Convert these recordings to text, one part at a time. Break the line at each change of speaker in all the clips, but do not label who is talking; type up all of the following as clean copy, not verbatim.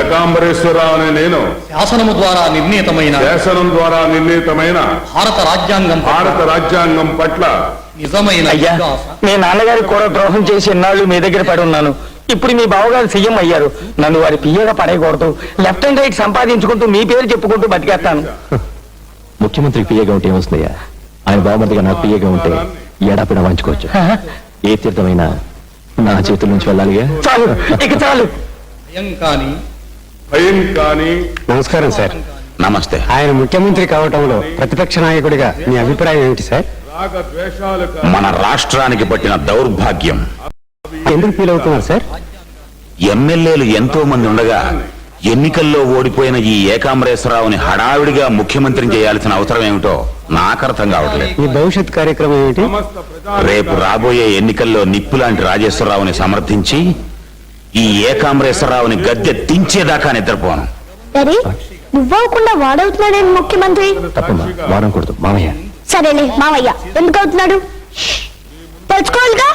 ఏకాంబరేశ్వరరావు అనే నేను
శాసనం ద్వారా నిర్ణీతమైన భారత రాజ్యాంగం పట్ల నిజమైన
మీ నాన్నగారికి కూడా ద్రోహం చేసి ఎన్నాళ్ళు మీ దగ్గర పడి ఉన్నాను. ఇప్పుడు మీ బావగారు సీఎం అయ్యారు. నన్ను వారి పియ్యగా పడేయకూడదు. లెఫ్ట్ అండ్ రైట్ సంపాదించుకుంటూ మీ పేరు చెప్పుకుంటూ బతికేస్తాను.
ముఖ్యమంత్రికి పియ్యగా ఉంటే ఏమొస్తుందయ్యా? ఆయన బావమరిదిగా నాకు పియ్యగా ఉంటే ఏడాపిడ వంచుకోవచ్చు. ఏ తీర్థమైనా నా చేతుల నుంచి వెళ్ళాలిగా.
చాలు, ఇక చాలు.
భయం కానీ.
నమస్కారం సార్.
నమస్తే.
ఆయన ముఖ్యమంత్రి కావటంలో ప్రతిపక్ష నాయకుడిగా మీ అభిప్రాయం ఏమిటి సార్?
మన రాష్ట్రానికి పట్టిన దౌర్భాగ్యం.
ఎందుకు ఫీల్ అవుతున్నారు సార్?
ఎమ్మెల్యేలు ఎంతో మంది ఉండగా ఎన్నికల్లో ఓడిపోయిన ఈ ఏకాంబరేశ్వరరావుని హడావిడిగా ముఖ్యమంత్రిని చేయాల్సిన అవసరం ఏమిటో నాకు అర్థం కావట్లేదు.
మీ భవిష్యత్ కార్యక్రమం ఏమిటి?
రేపు రాబోయే ఎన్నికల్లో నిప్పులాంటి రాజేశ్వరరావుని సమర్థించి ఈ ఏకాంబరేశ్వరరావుని గద్దె దించేదాకా నిద్రపోను.
నువ్వకుండా వాడవుతున్నాడేంటి ముఖ్యమంత్రి?
తప్పమ్మా, వాడకూడదు మామయ్య.
సరేలే మావయ్య, ఎందుకు అవుతున్నాడు? తెచ్చుకోవాలిగా.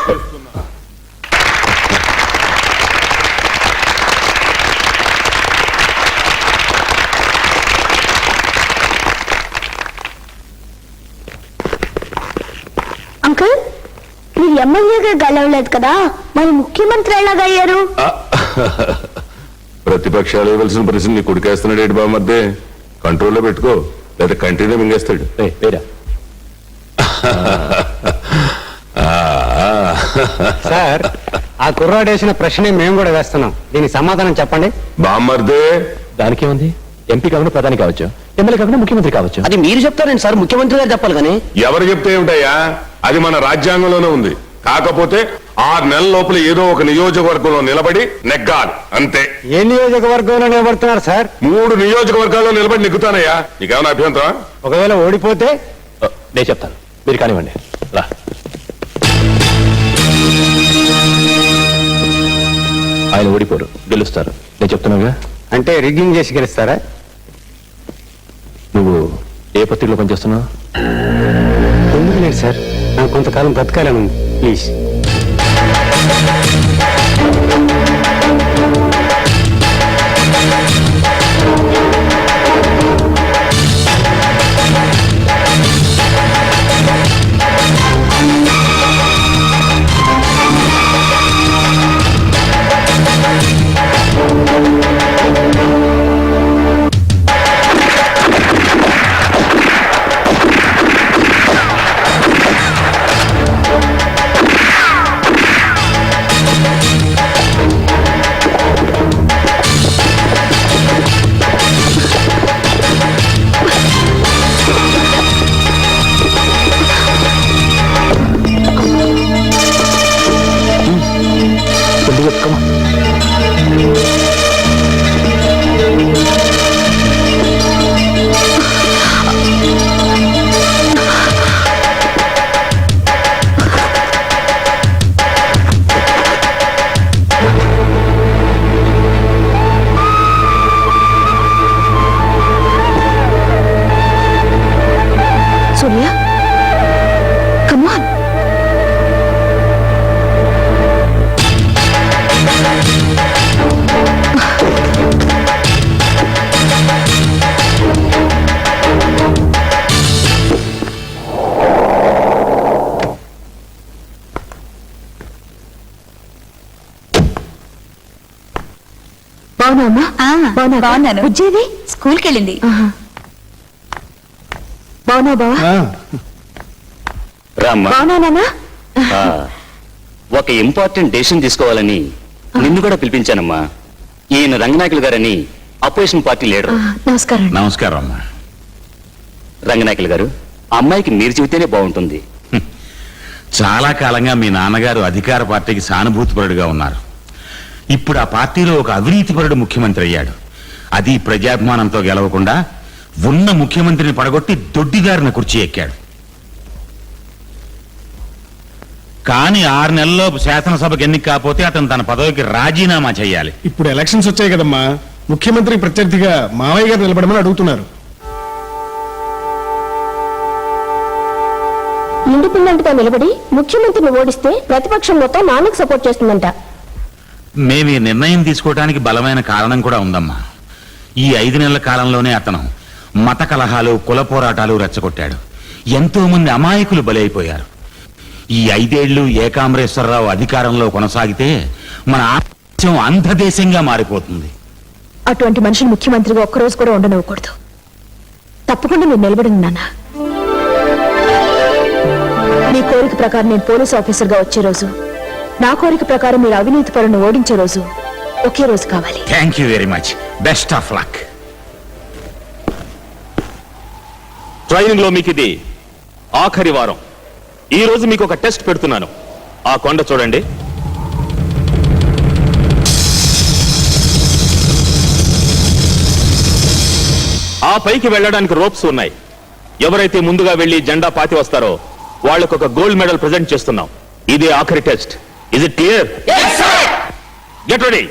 అంకుల్, మీరు ఎమ్మెల్యేగా గెలవలేదు కదా, మరి ముఖ్యమంత్రి ఎలాగా అయ్యారు?
ప్రతిపక్షాలు ఇవ్వాల్సిన ప్రశ్న నీ కొడుకేస్తున్నాడు ఏంటి బామర్దే? కంట్రోల్లో పెట్టుకో, లేదా కంటిన్యూ మింగేస్తాడు.
సార్, ఆ కుర్రాడు వేసిన ప్రశ్నే మేము కూడా వేస్తున్నాం. దీనికి సమాధానం చెప్పండి.
బామర్దే,
దానికేముంది? ఎంపీ కాకుండా ప్రధాని కావచ్చు, ఎమ్మెల్యే కాకుండా ముఖ్యమంత్రి కావచ్చు.
అది మీరు చెప్తారండి సార్, ముఖ్యమంత్రి గారు చెప్పాలి. కానీ
ఎవరు చెప్తే ఏమిటయ్యా? అది మన రాజ్యాంగంలోనే ఉంది. కాకపోతే 6 నెలల లోపల ఏదో ఒక నియోజకవర్గంలో నిలబడి నెగ్గాలి, అంతే.
ఏ నియోజకవర్గంలో నిలబడుతున్నారు సార్?
3 నియోజకవర్గాల్లో నిలబడి నెగ్గుతానయ్యా. నీకేమైనా అభ్యంతరం?
ఒకవేళ ఓడిపోతే?
నేను చెప్తాను, మీరు కానివ్వండి. రా. ఆయన ఓడిపోరు, గెలుస్తారు. నేను చెప్తున్నాగా.
అంటే రిగ్గింగ్ చేసి గెలుస్తారా?
నువ్వు ఏ పత్రికలో పనిచేస్తున్నావు?
ఎందుకు లేదు సార్, నాకు కొంతకాలం బ్రతకాలని ఉంది. ప్లీజ్.
Surya, come on. బాగున్నాను. ఉజ్జేది స్కూల్కి వెళ్ళింది. బాగున్నా బావా? బాగున్నానా?
ఒక ఇంపార్టెంట్ డెసిషన్ తీసుకోవాలని నిన్ను కూడా పిలిపించానమ్మా. ఈయన రంగనాయకులు గారని అపోజిషన్ పార్టీ లీడర్.
నమస్కారం.
నమస్కారం అమ్మా.
రంగనాయకులు గారు, అమ్మాయికి మీరు చెబితేనే బాగుంటుంది.
చాలా కాలంగా మీ నాన్నగారు అధికార పార్టీకి సానుభూతిపరుడుగా ఉన్నారు. ఇప్పుడు ఆ పార్టీలో ఒక అవినీతిపరుడు ముఖ్యమంత్రి అయ్యాడు. అది ప్రజాభిమానంతో గెలవకుండా ఉన్న ముఖ్యమంత్రిని పడగొట్టి దొడ్డిదారిన కుర్చీ ఎక్కాడు. కానీ 6 నెలల్లో శాసనసభకు ఎన్నిక కాకపోతే అతను తన పదవికి రాజీనామా చేయాలి.
ఇప్పుడు ఎలక్షన్స్ వచ్చాయి కదమ్మా, ముఖ్యమంత్రి ప్రత్యర్థిగా మావయ్య గారు నిలబడమని అడుగుతున్నారు.
ఇండిపెండెంట్ గా నిలబడి ముఖ్యమంత్రిని ఓడిస్తే ప్రతిపక్షం మొత్తం నాన్నకు సపోర్ట్ చేస్తుందంట.
మేము ఈ నిర్ణయం తీసుకోవడానికి బలమైన కారణం కూడా ఉందమ్మా. ఈ 5 నెలల కాలంలోనే అతను మత కలహాలు, కుల పోరాటాలు రెచ్చగొట్టాడు. ఎంతో మంది అమాయకులు బలైపోయారు. ఈ 5 ఏళ్లు ఏకాంబరేశ్వరరావు అధికారంలో కొనసాగితే మన ఆదేశం అంధదేశంగా మారిపోతుంది.
అటువంటి మనిషిని ముఖ్యమంత్రిగా ఒక్కరోజు కూడా ఉండనివ్వకూడదు. తప్పకుండా మీరు నిలబడి నాన్న. మీ కోరిక ప్రకారం నేను పోలీస్ ఆఫీసర్గా వచ్చే రోజు, నా కోరిక ప్రకారం మీరు అవినీతి పరులను ఓడించే రోజు ఒకే రోజు కావాలి.
Thank you very much. Best of luck.
Training లో మీకు ఇది ఆఖరి వారం. ఈ రోజు మీకు ఒక టెస్ట్ పెడుతున్నాను. ఆ కొండ చూడండి. ఆ పైకి వెళ్ళడానికి రోప్స్ ఉన్నాయి. ఎవరైతే ముందుగా వెళ్లి జెండా పాతి వస్తారో వాళ్ళకు ఒక గోల్డ్ మెడల్ ప్రెజెంట్ చేస్తున్నాం. ఇదే ఆఖరి test. Is it clear? Get ready.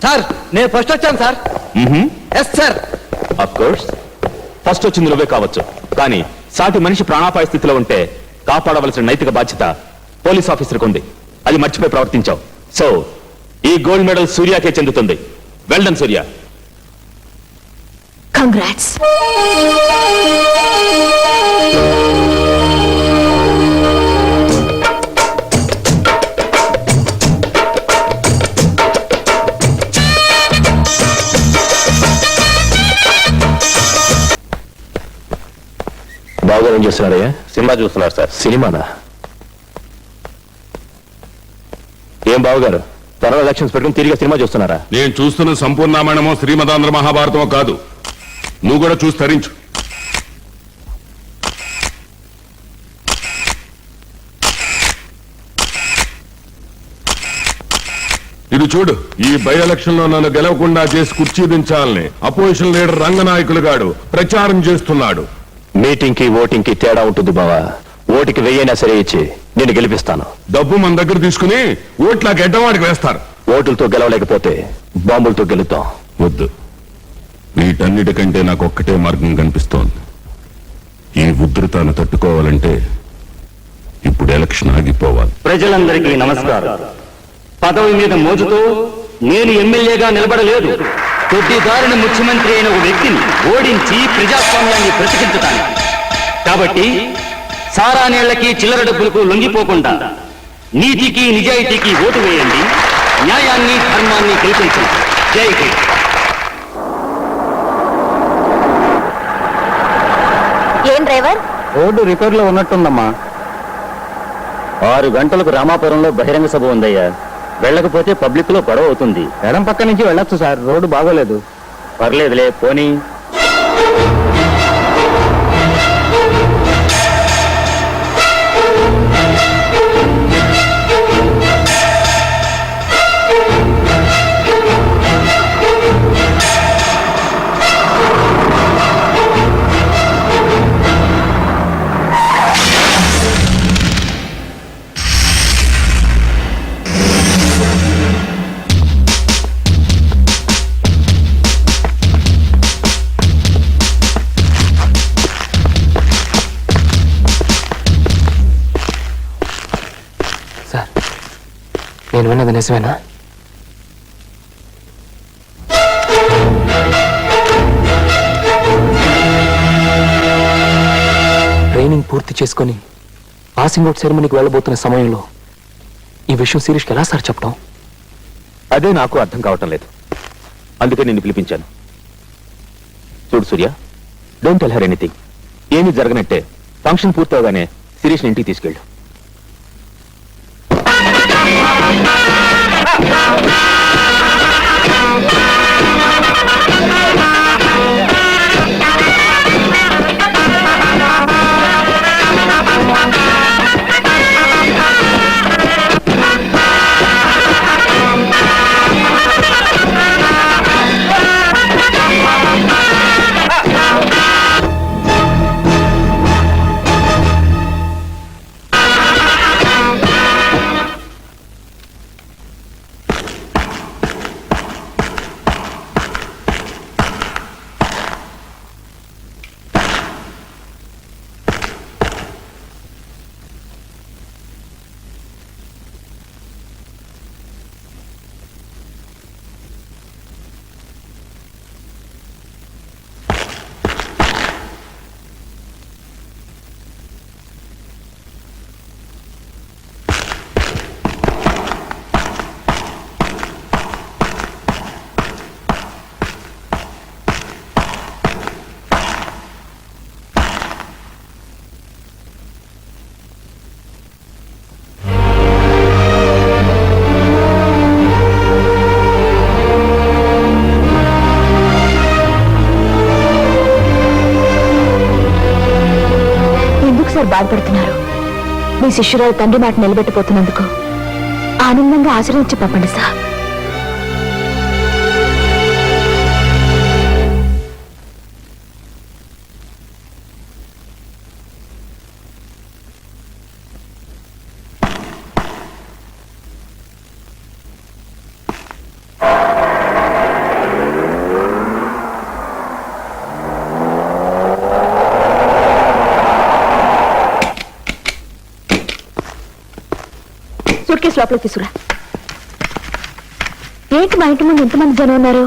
Sir, నేను ఫస్ట్ వచ్చాను sir. Yes sir.
Of course first వచ్చింది నువ్వే కావచ్చు, కానీ సాటి మనిషి ప్రాణాపాయ స్థితిలో ఉంటే కాపాడవలసిన నైతిక బాధ్యత పోలీస్ ఆఫీసర్కి ఉంది. అది మర్చిపోయి ప్రవర్తించావు. సో ఈ గోల్డ్ మెడల్ సూర్యకే చెందుతుంది. వెల్ డన్ సూర్య.
కంగ్రాట్స్.
బాగా ఏం చేస్తున్నారయ్యా? సినిమా చూస్తున్నారు సార్. సినిమానా? ఏం బావగారు, త్వరలో ఎలక్షన్స్ పెట్టుకుని తిరిగి సినిమా చూస్తున్నారా?
నేను చూస్తున్న సంపూర్ణామణమో శ్రీమదాంధ్ర మహాభారతమో కాదు. నువ్వు కూడా చూసి తరించు. ఇది చూడు, ఈ బై ఎలక్షన్ లో నన్ను గెలవకుండా చేసి కుర్చీ దించాలని అపోజిషన్ లీడర్ రంగనాయకులు గాడు ప్రచారం చేస్తున్నాడు.
మీటింగ్ కి ఓటింగ్ కి తేడా ఉంటుంది బావా. ఓటుకి వెయ్యైనా సరే ఇచ్చి నేను గెలిపిస్తాను.
డబ్బు మన దగ్గర తీసుకుని ఓట్లా గెడ్డవాడికి వేస్తారు.
ఓటులతో గెలవలేకపోతే బాంబులతో గెలుద్దాం.
వద్దు, వీటన్నిటికంటే నాకు ఒక్కటే మార్గం కనిపిస్తోంది. ఈ ఉధృతాన్ని తట్టుకోవాలంటే ఇప్పుడు ఎలక్షన్ ఆగిపోవాలి.
ప్రజలందరికీ నమస్కారం. పదవి మీద మోజుతో నేను ఎమ్మెల్యేగా నిలబడలేదు. కొద్దిదారిన ముఖ్యమంత్రి అయిన ఒక వ్యక్తిని ఓడించి ప్రజాస్వామ్యాన్ని బ్రతికించటానికి. కాబట్టి సారా నీళ్లకి చిల్లర డబ్బులకు లొంగిపోకుండా నీతికి నిజాయితీకి ఓటు వేయండి. న్యాయాన్ని ధర్మాన్ని గెలిపించండి. జై హింద్.
ఏం డ్రైవర్?
రోడ్డు రిపేర్ లో ఉన్నట్టుందమ్మా. 6 గంటలకు రామాపురంలో బహిరంగ సభ ఉందయ్యా. వెళ్ళకపోతే పబ్లిక్ లో గొడవ అవుతుంది.
ఎడం పక్క నుంచి వెళ్ళొచ్చు సార్, రోడ్డు బాగోలేదు.
పర్లేదులే, పోనీ.
నిజమేనా? ట్రైనింగ్ పూర్తి చేసుకొని పాసింగ్ అవుట్ సెరమనీకి వెళ్ళబోతున్న సమయంలో ఈ విషయం శిరీష్కి ఎలా సార్ చెప్పడం?
అదే నాకు అర్థం కావటం లేదు. అందుకే నిన్ను పిలిపించాను. చూడు సూర్య, డోంట్ టెల్ హర్ ఎనీథింగ్. ఏమీ జరగనట్టే ఫంక్షన్ పూర్తవగానే శిరీష్ని ఇంటికి తీసుకెళ్ళు.
సార్ బాధపడుతున్నారు. మీ శిష్యురాలు తండ్రి మాట నిలబెట్టిపోతున్నందుకు ఆనందంగా ఆశీర్వదించి పంపండి సార్. సూట్ కేసు లోపలికి తీసుకురా. ఏంటి మా ఇంటి ముందు ఎంతమంది జనం ఉన్నారు?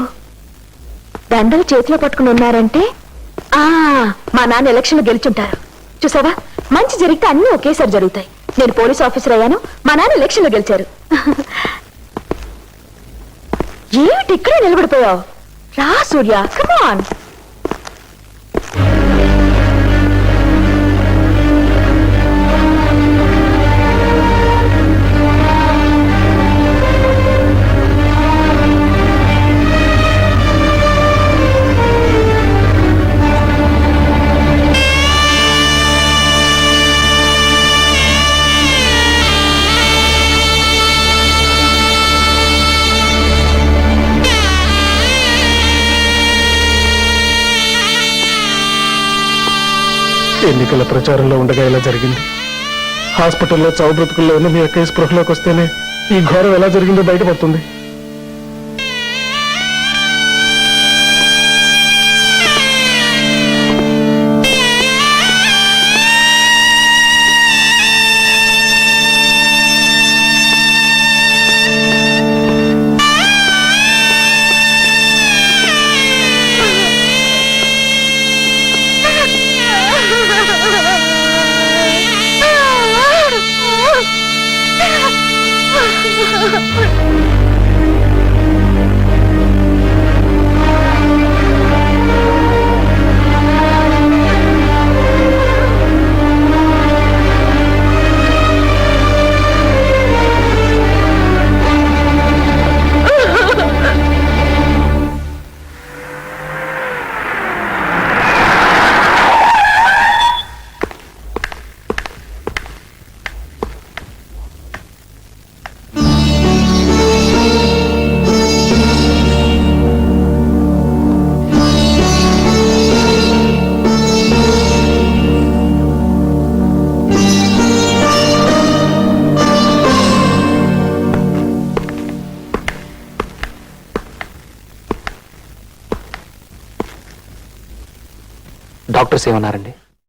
దండలు చేతిలో పట్టుకుని ఉన్నారంటే మా నాన్న ఎలక్షన్లో గెలుచుంటారు. చూసావా, మంచి జరిగితే అన్నీ ఒకేసారి జరుగుతాయి. నేను పోలీస్ ఆఫీసర్ అయ్యాను, మా నాన్న ఎలక్షన్లో గెలిచారు. ఏమిటి ఇక్కడే నిలబడిపోయావు? రా సూర్య, కమ్ ఆన్.
ఎన్నికల ప్రచారంలో ఉండగా ఇలా జరిగింది. హాస్పిటల్లో చావు బ్రతుకుల్లో ఉన్న మీ అక్కయ్య స్పృహలోకి వస్తేనే ఈ ఘోరం ఎలా జరిగిందో బయటపడుతుంది.
డాక్టర్స్ ఏమన్నారండి?